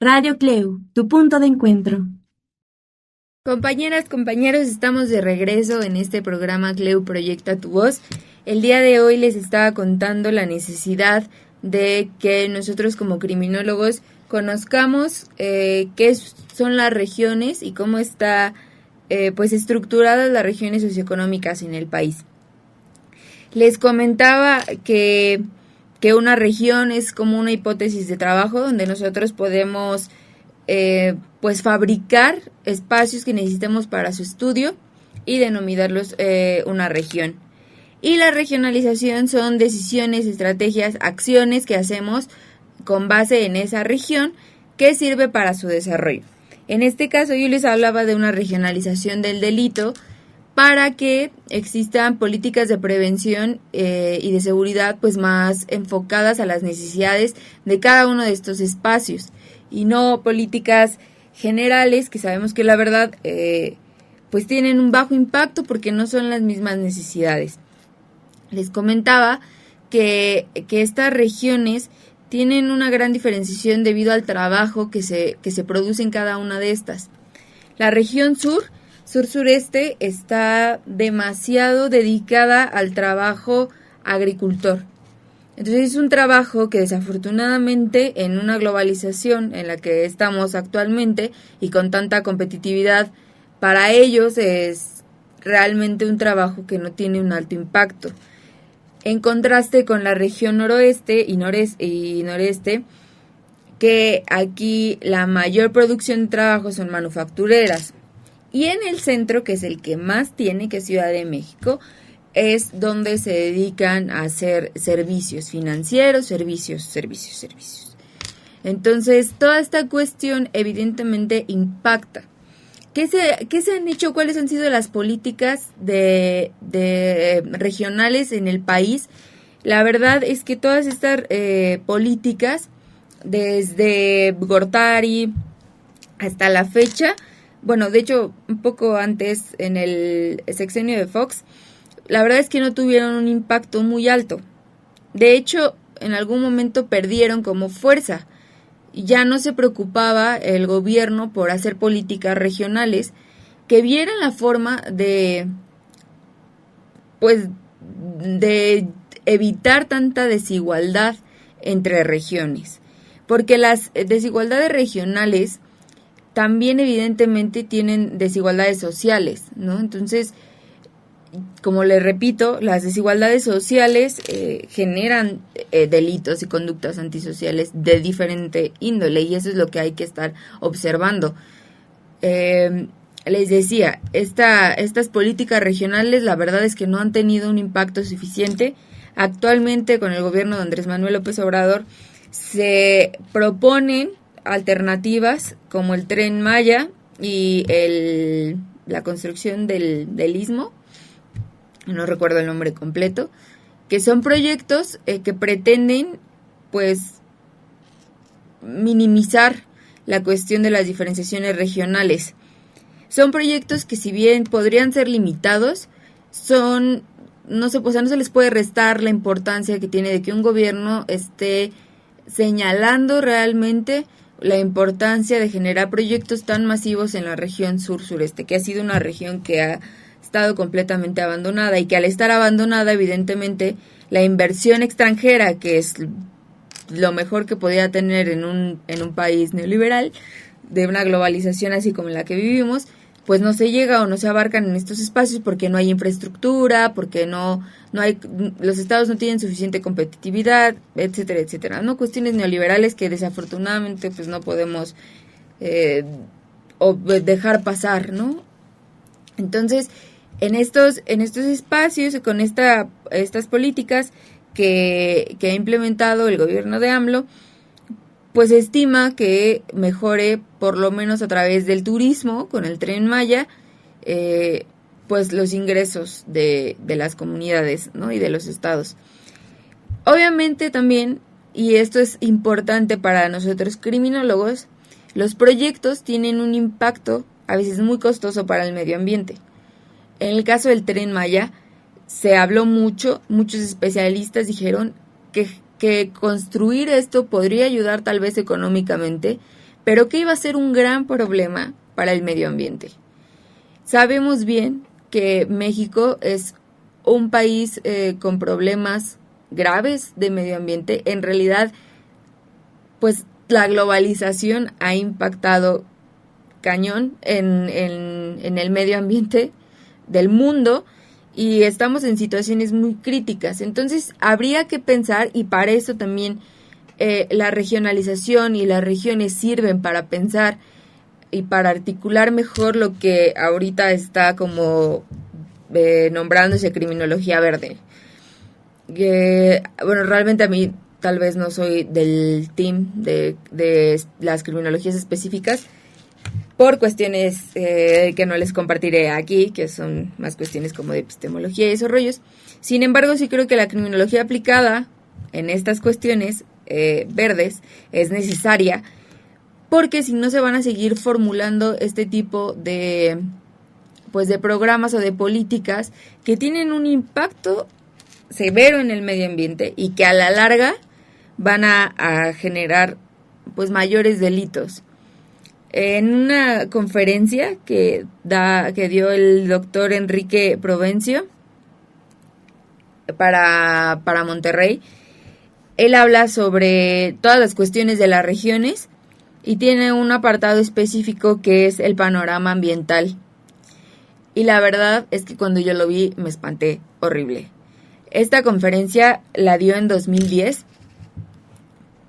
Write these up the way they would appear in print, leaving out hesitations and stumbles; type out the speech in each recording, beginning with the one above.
Radio Cleu, tu punto de encuentro. Compañeras, compañeros, estamos de regreso en este programa Cleu Proyecta tu Voz. El día de hoy les estaba contando la necesidad de que nosotros como criminólogos conozcamos qué son las regiones y cómo está estructuradas las regiones socioeconómicas en el país. Les comentaba que una región es como una hipótesis de trabajo donde nosotros podemos fabricar espacios que necesitemos para su estudio y denominarlos una región. Y la regionalización son decisiones, estrategias, acciones que hacemos con base en esa región que sirve para su desarrollo. En este caso yo les hablaba de una regionalización del delito para que existan políticas de prevención y de seguridad pues más enfocadas a las necesidades de cada uno de estos espacios y no políticas generales que sabemos que la verdad pues tienen un bajo impacto porque no son las mismas necesidades. Les comentaba que estas regiones tienen una gran diferenciación debido al trabajo que se produce en cada una de estas. La región sur-sureste está demasiado dedicada al trabajo agricultor. Entonces es un trabajo que desafortunadamente en una globalización en la que estamos actualmente y con tanta competitividad, para ellos es realmente un trabajo que no tiene un alto impacto. En contraste con la región noroeste y noreste, que aquí la mayor producción de trabajo son manufactureras. Y en el centro, que es el que más tiene, que es Ciudad de México, es donde se dedican a hacer servicios financieros, servicios. Entonces, toda esta cuestión evidentemente impacta. ¿Qué se han hecho? ¿Cuáles han sido las políticas de regionales en el país? La verdad es que todas estas políticas, desde Gortari hasta la fecha, bueno, de hecho, un poco antes, en el sexenio de Fox, la verdad es que no tuvieron un impacto muy alto. De hecho, en algún momento perdieron como fuerza. Ya no se preocupaba el gobierno por hacer políticas regionales que vieran la forma de evitar tanta desigualdad entre regiones. Porque las desigualdades regionales también evidentemente tienen desigualdades sociales, ¿no? Entonces, como les repito, las desigualdades sociales generan delitos y conductas antisociales de diferente índole y eso es lo que hay que estar observando. Les decía, estas políticas regionales la verdad es que no han tenido un impacto suficiente. Actualmente con el gobierno de Andrés Manuel López Obrador se proponen alternativas como el Tren Maya y la construcción del Istmo, no recuerdo el nombre completo, que son proyectos que pretenden pues minimizar la cuestión de las diferenciaciones regionales. Son proyectos que si bien podrían ser limitados, no se les puede restar la importancia que tiene de que un gobierno esté señalando realmente la importancia de generar proyectos tan masivos en la región sur-sureste, que ha sido una región que ha estado completamente abandonada y que al estar abandonada, evidentemente, la inversión extranjera, que es lo mejor que podía tener en un país neoliberal, de una globalización así como en la que vivimos, pues no se llega o no se abarcan en estos espacios porque no hay infraestructura, porque no hay, los estados no tienen suficiente competitividad, etcétera, etcétera, ¿no? Cuestiones neoliberales que desafortunadamente pues no podemos dejar pasar, ¿no? Entonces, en estos espacios, con estas políticas que ha implementado el gobierno de AMLO, pues se estima que mejore por lo menos a través del turismo con el Tren Maya, pues los ingresos de las comunidades, ¿no? Y de los estados. Obviamente también, y esto es importante para nosotros criminólogos, los proyectos tienen un impacto a veces muy costoso para el medio ambiente. En el caso del Tren Maya se habló mucho, muchos especialistas dijeron que construir esto podría ayudar tal vez económicamente, pero que iba a ser un gran problema para el medio ambiente. Sabemos bien que México es un país con problemas graves de medio ambiente. En realidad, pues la globalización ha impactado cañón en el medio ambiente del mundo y estamos en situaciones muy críticas. Entonces habría que pensar, y para eso también la regionalización y las regiones sirven para pensar y para articular mejor lo que ahorita está como nombrándose criminología verde. Bueno, realmente a mí tal vez no soy del team de las criminologías específicas por cuestiones que no les compartiré aquí, que son más cuestiones como de epistemología y esos rollos. Sin embargo, sí creo que la criminología aplicada en estas cuestiones verdes es necesaria, porque si no se van a seguir formulando este tipo de programas o de políticas que tienen un impacto severo en el medio ambiente y que a la larga van a generar pues mayores delitos. En una conferencia que dio el doctor Enrique Provencio para Monterrey, él habla sobre todas las cuestiones de las regiones y tiene un apartado específico que es el panorama ambiental. Y la verdad es que cuando yo lo vi me espanté horrible. Esta conferencia la dio en 2010,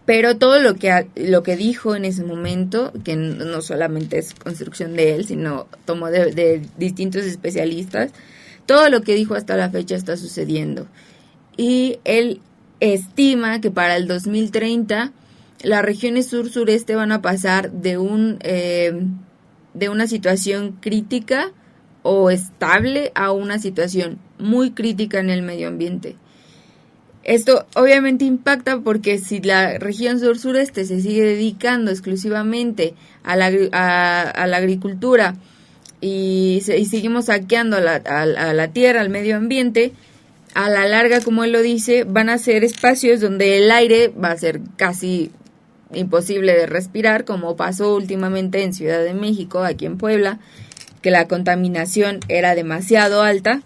pero todo lo que dijo en ese momento, que no solamente es construcción de él, sino tomó de distintos especialistas, todo lo que dijo hasta la fecha está sucediendo. Y él estima que para el 2030 las regiones sur-sureste van a pasar de una situación crítica o estable a una situación muy crítica en el medio ambiente. Esto obviamente impacta porque si la región sur-sureste se sigue dedicando exclusivamente a la agricultura y seguimos saqueando a la tierra, al medio ambiente, a la larga, como él lo dice, van a ser espacios donde el aire va a ser casi imposible de respirar, como pasó últimamente en Ciudad de México, aquí en Puebla, que la contaminación era demasiado alta.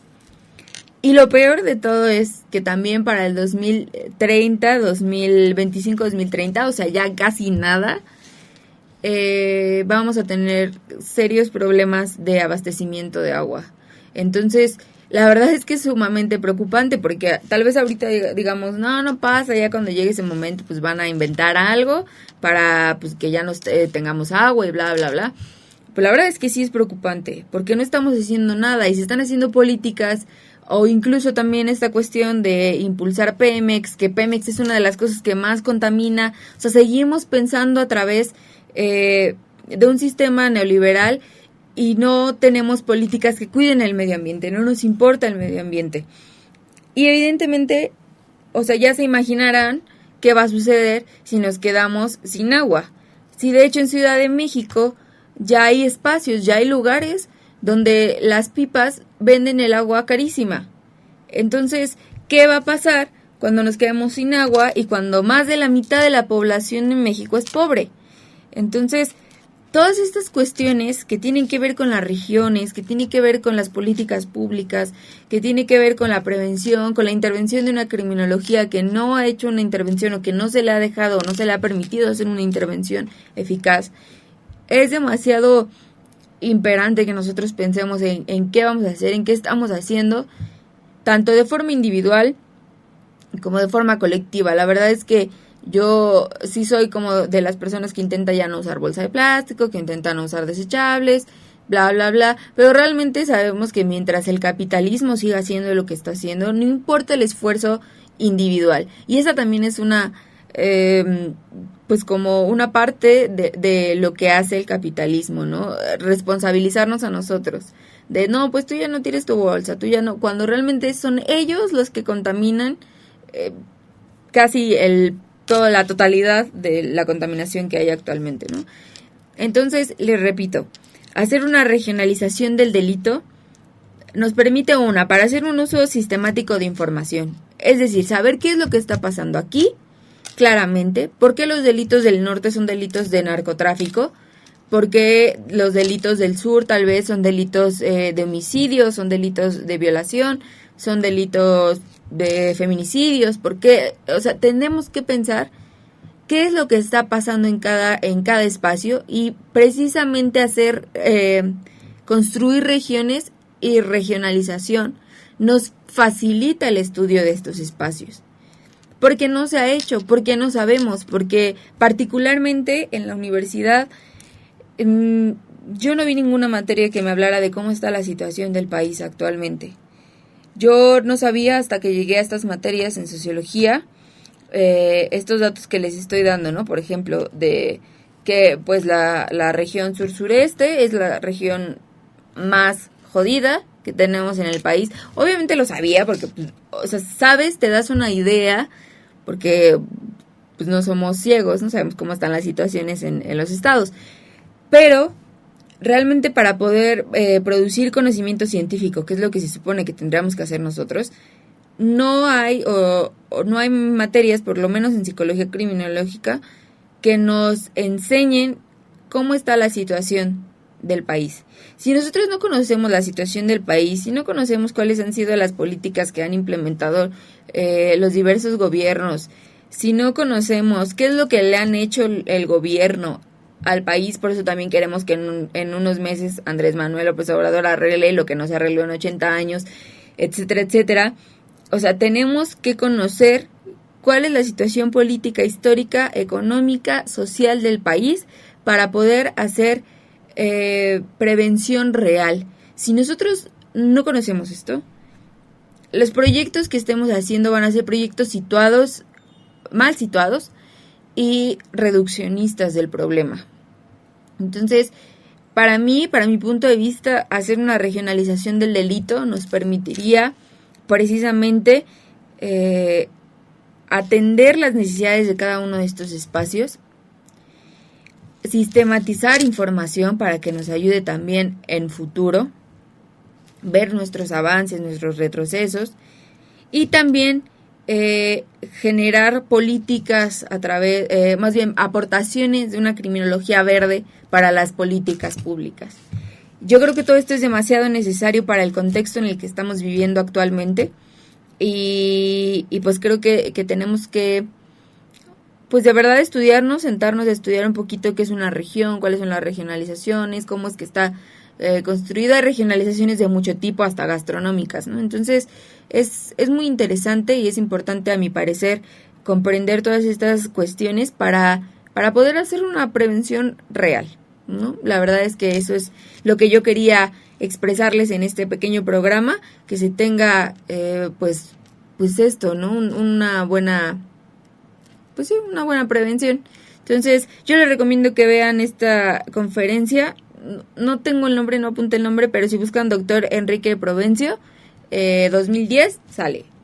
Y lo peor de todo es que también para el 2030, 2025, 2030, o sea, ya casi nada, vamos a tener serios problemas de abastecimiento de agua. Entonces, la verdad es que es sumamente preocupante porque tal vez ahorita digamos, no pasa, ya cuando llegue ese momento pues van a inventar algo para pues que ya no tengamos agua y bla, bla, bla. Pero la verdad es que sí es preocupante porque no estamos haciendo nada y se están haciendo políticas o incluso también esta cuestión de impulsar Pemex, que Pemex es una de las cosas que más contamina. O sea, seguimos pensando a través de un sistema neoliberal y no tenemos políticas que cuiden el medio ambiente, no nos importa el medio ambiente. Y evidentemente, o sea, ya se imaginarán qué va a suceder si nos quedamos sin agua. Si de hecho en Ciudad de México ya hay espacios, ya hay lugares donde las pipas venden el agua carísima. Entonces, ¿qué va a pasar cuando nos quedemos sin agua y cuando más de la mitad de la población en México es pobre? Entonces, todas estas cuestiones que tienen que ver con las regiones, que tienen que ver con las políticas públicas, que tienen que ver con la prevención, con la intervención de una criminología que no ha hecho una intervención o que no se le ha dejado o no se le ha permitido hacer una intervención eficaz, es demasiado imperante que nosotros pensemos en qué vamos a hacer, en qué estamos haciendo, tanto de forma individual como de forma colectiva. La verdad es que yo sí soy como de las personas que intentan ya no usar bolsa de plástico, que intentan no usar desechables, bla, bla, bla, pero realmente sabemos que mientras el capitalismo siga haciendo lo que está haciendo, no importa el esfuerzo individual. Y esa también es una pues como una parte de lo que hace el capitalismo, ¿no? Responsabilizarnos a nosotros. De no, pues tú ya no tires tu bolsa, tú ya no, cuando realmente son ellos los que contaminan casi toda la totalidad de la contaminación que hay actualmente, ¿no? Entonces, les repito, hacer una regionalización del delito nos permite para hacer un uso sistemático de información. Es decir, saber qué es lo que está pasando aquí, claramente por qué los delitos del norte son delitos de narcotráfico, por qué los delitos del sur tal vez son delitos de homicidio, son delitos de violación, son delitos de feminicidios, porque, o sea, tenemos que pensar qué es lo que está pasando en cada espacio y precisamente hacer, construir regiones y regionalización nos facilita el estudio de estos espacios. Porque no se ha hecho, porque no sabemos, porque particularmente en la universidad yo no vi ninguna materia que me hablara de cómo está la situación del país actualmente. Yo no sabía hasta que llegué a estas materias en sociología, estos datos que les estoy dando, ¿no? Por ejemplo, de que pues la región sur-sureste es la región más jodida que tenemos en el país. Obviamente lo sabía porque, pues, o sea, sabes, te das una idea porque pues no somos ciegos, no sabemos cómo están las situaciones en los estados. Pero realmente para poder producir conocimiento científico, que es lo que se supone que tendríamos que hacer nosotros, no hay o no hay materias, por lo menos en psicología criminológica, que nos enseñen cómo está la situación del país. Si nosotros no conocemos la situación del país, si no conocemos cuáles han sido las políticas que han implementado los diversos gobiernos, si no conocemos qué es lo que le han hecho el gobierno al país, por eso también queremos que en unos meses Andrés Manuel López Obrador arregle lo que no se arregló en 80 años, etcétera, etcétera. O sea, tenemos que conocer cuál es la situación política, histórica, económica, social del país para poder hacer prevención real. Si nosotros no conocemos esto, los proyectos que estemos haciendo van a ser proyectos mal situados y reduccionistas del problema. Entonces, para mi punto de vista, hacer una regionalización del delito nos permitiría precisamente atender las necesidades de cada uno de estos espacios, sistematizar información para que nos ayude también en futuro, ver nuestros avances, nuestros retrocesos y también generar políticas a través, más bien aportaciones de una criminología verde para las políticas públicas. Yo creo que todo esto es demasiado necesario para el contexto en el que estamos viviendo actualmente y pues creo que tenemos que, pues de verdad sentarnos a estudiar un poquito qué es una región, cuáles son las regionalizaciones, cómo es que está construida. Hay regionalizaciones de mucho tipo, hasta gastronómicas, ¿no? Entonces es muy interesante y es importante, a mi parecer, comprender todas estas cuestiones para poder hacer una prevención real, ¿no? La verdad es que eso es lo que yo quería expresarles en este pequeño programa, que se tenga pues esto, ¿no? Una buena prevención. Entonces, yo les recomiendo que vean esta conferencia. No tengo el nombre, no apunté el nombre, pero si buscan doctor Enrique Provencio, 2010,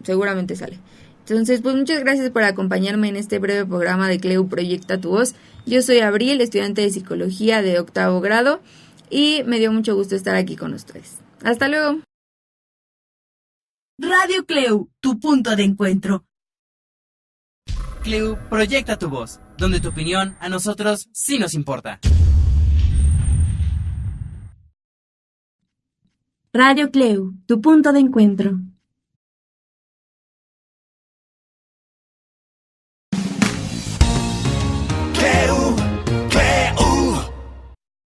seguramente sale. Entonces, pues muchas gracias por acompañarme en este breve programa de CLEU Proyecta tu Voz. Yo soy Abril, estudiante de psicología de 8º grado, y me dio mucho gusto estar aquí con ustedes. Hasta luego. Radio CLEU, tu punto de encuentro. CLEU Proyecta tu Voz, donde tu opinión a nosotros sí nos importa. Radio CLEU, tu punto de encuentro.